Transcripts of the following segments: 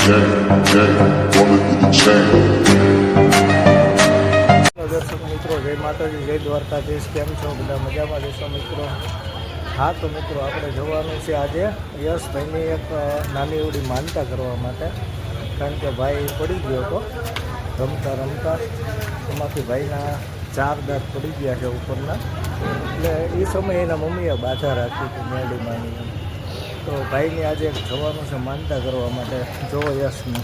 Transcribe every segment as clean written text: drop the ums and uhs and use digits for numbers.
દર્શક મિત્રો, જય માતાજી, જય દ્વારકાધીશ. કેમ છો બધા? મજામાં જશો મિત્રો? હા તો મિત્રો, આપણે જવાનું છે આજે યશભાઈની એક નાની એવડી માનતા કરવા માટે. કારણ કે ભાઈ પડી ગયો હતો રમતા રમતા, એમાંથી ભાઈના 4 દાંત પડી ગયા છે ઉપરના. એટલે એ સમયે એના મમ્મીએ બાધા રાખી હતી મેરડીમાંની. તો ભાઈની આજે એક જવાનું છે માનતા કરવા માટે. જો યશને,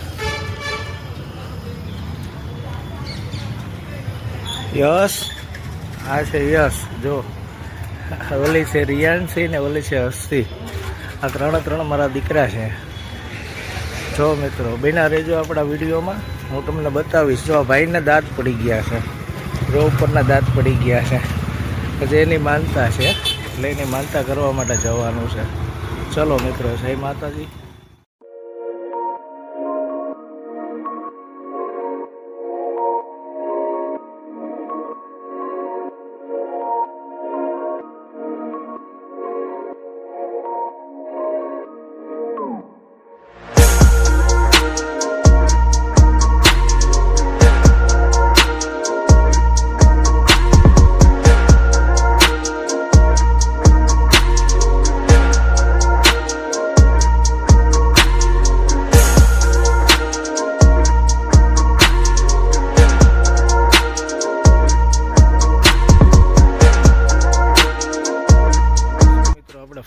યશ આ છે યશ. જો ઓલી છે રિયાન્સી ને ઓલી છે હસ્તી. આ ત્રણ મારા દીકરા છે. જો મિત્રો, બેના રહેજો આપણા વિડીયોમાં, હું તમને બતાવીશ. જો આ ભાઈને દાંત પડી ગયા છે, જો ઉપરના દાંત પડી ગયા છે. પછી એની માનતા છે, એટલે એની માનતા કરવા માટે જવાનું છે. ચલો મિત્રો, જય માતાજી.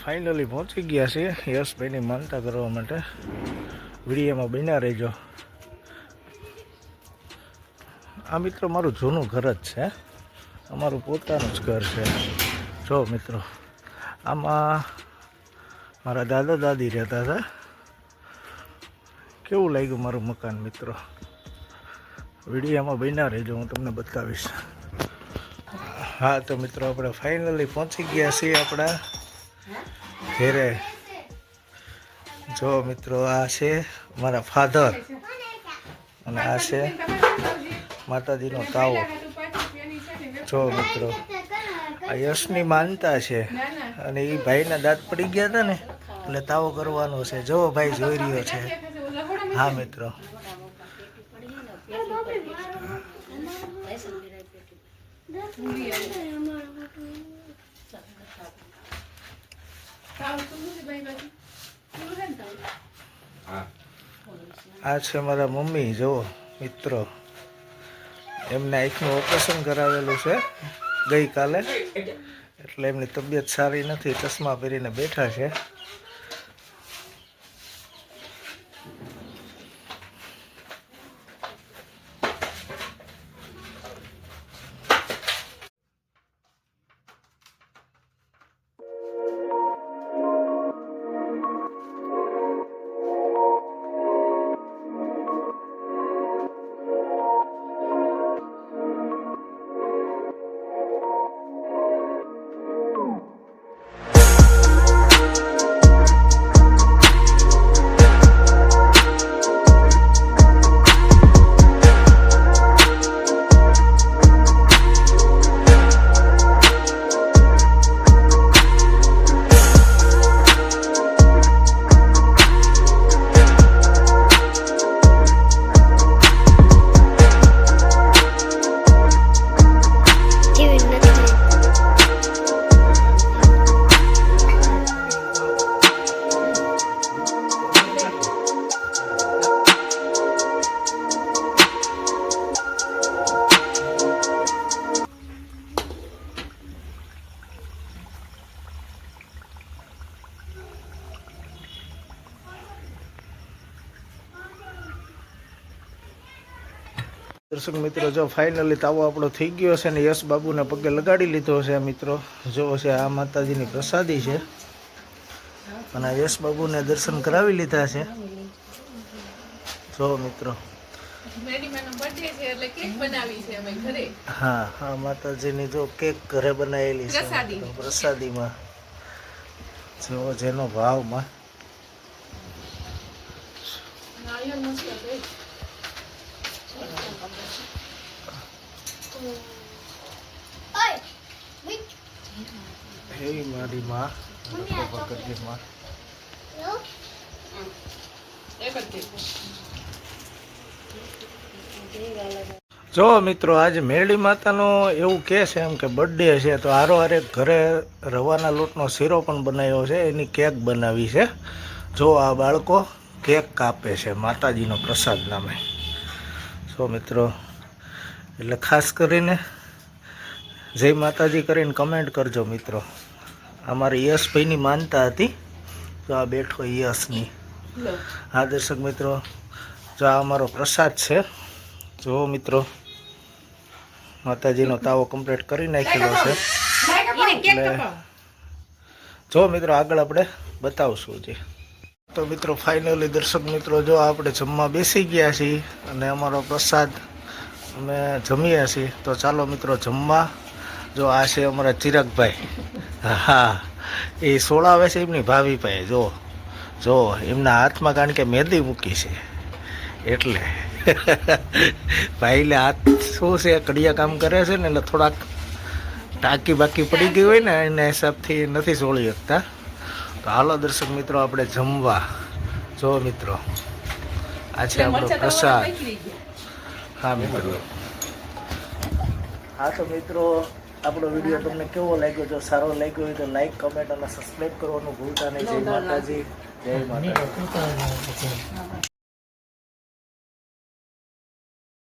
ફાઇનલી પહોંચી ગયા છીએ યશભાઈની માનતા કરવા માટે. વિડીયોમાં બન્યા રહેજો. આ મિત્રો મારું જૂનું ઘર જ છે, અમારું પોતાનું જ ઘર છે. જો મિત્રો, આમાં મારા દાદા દાદી રહેતા હતા. કેવું લાગ્યું મારું મકાન મિત્રો? વિડીયોમાં બન્યા રહેજો, હું તમને બતાવીશ. હા તો મિત્રો, આપણે ફાઇનલી પહોંચી ગયા છીએ આપણા ઘેરે. જો મિત્રો, આ છે મારા ફાધર અને આ છે માતાજીનો તાવો. જો મિત્રો, આ યશની માનતા છે અને એ ભાઈના દાંત પડી ગયા હતા ને, એટલે તાવો કરવાનો છે. જો ભાઈ જોઈ રહ્યો છે. હા મિત્રો, આ છે મારા મમ્મી. જુઓ મિત્રો, એમને આંખનું ઓપરેશન કરાવેલું છે ગઈકાલે, એટલે એમની તબિયત સારી નથી, ચશ્મા પહેરીને બેઠા છે. દર્શક મિત્રો, જો ફાઇનલી તાવો આપણો થઈ ગયો છે ને યશ બાબુને પગે લગાડી લીધો છે મિત્રો. જો છે આ માતાજીની પ્રસાદી છે અને યશ બાબુને દર્શન કરાવી લીધા છે. જો મિત્રો, હા હા, માતાજીની જો કેક ઘરે બનાવેલી છે પ્રસાદીમાં. જો જેનો ભાવમાં હે મારી માં, કરજે માં. જો મિત્રો આજે મેરડી માતાનો એવું કહે છે એમ કે બર્થડે છે તો હારે ઘરે રવાના લોટનો શીરો પણ બનાવ્યો છે, એની કેક બનાવી છે. જો આ બાળકો કેક કાપે છે માતાજીનો પ્રસાદ નામે. જો મિત્રો એટલે ખાસ કરીને જય માતાજી કરીને કમેન્ટ કરજો મિત્રો. અમારી યશભાઈની માનતા હતી. જો આ બેઠો યશની. હા દર્શક મિત્રો, જો આ અમારો પ્રસાદ છે. જો મિત્રો માતાજીનો તાવો કમ્પ્લીટ કરી નાખેલો છે. જો મિત્રો આગળ આપણે બતાવશું જે. તો મિત્રો ફાઇનલી દર્શક મિત્રો જો આપણે જમવા બેસી ગયા છીએ અને અમારો પ્રસાદ અમે જમ્યા છીએ. તો ચાલો મિત્રો જમવા. જો આ છે અમારા ચિરાગભાઈ. હા એ સોળાવે છે એમની ભાભી પાસે. જો જો એમના હાથમાં કારણ કે મહેંદી મૂકી છે એટલે ભાઈને હાથ શું છે કડિયા કામ કરે છે ને એટલે થોડાક ટાંકી બાકી પડી ગઈ હોય ને એના હિસાબથી નથી સોળી શકતા. તો હાલો દર્શક મિત્રો આપણે જમવા. જો મિત્રો આ છે આપણો પ્રસાદ. હા મિત્રો. હા તો મિત્રો આપણો વિડીયો તમને કેવો લાગ્યો? જો સારો લાગ્યો હોય તો લાઈક, કમેન્ટ અને સબસ્ક્રાઈબ કરવાનું ભૂલતા નહીં. જય માતાજી, જય માતાજી.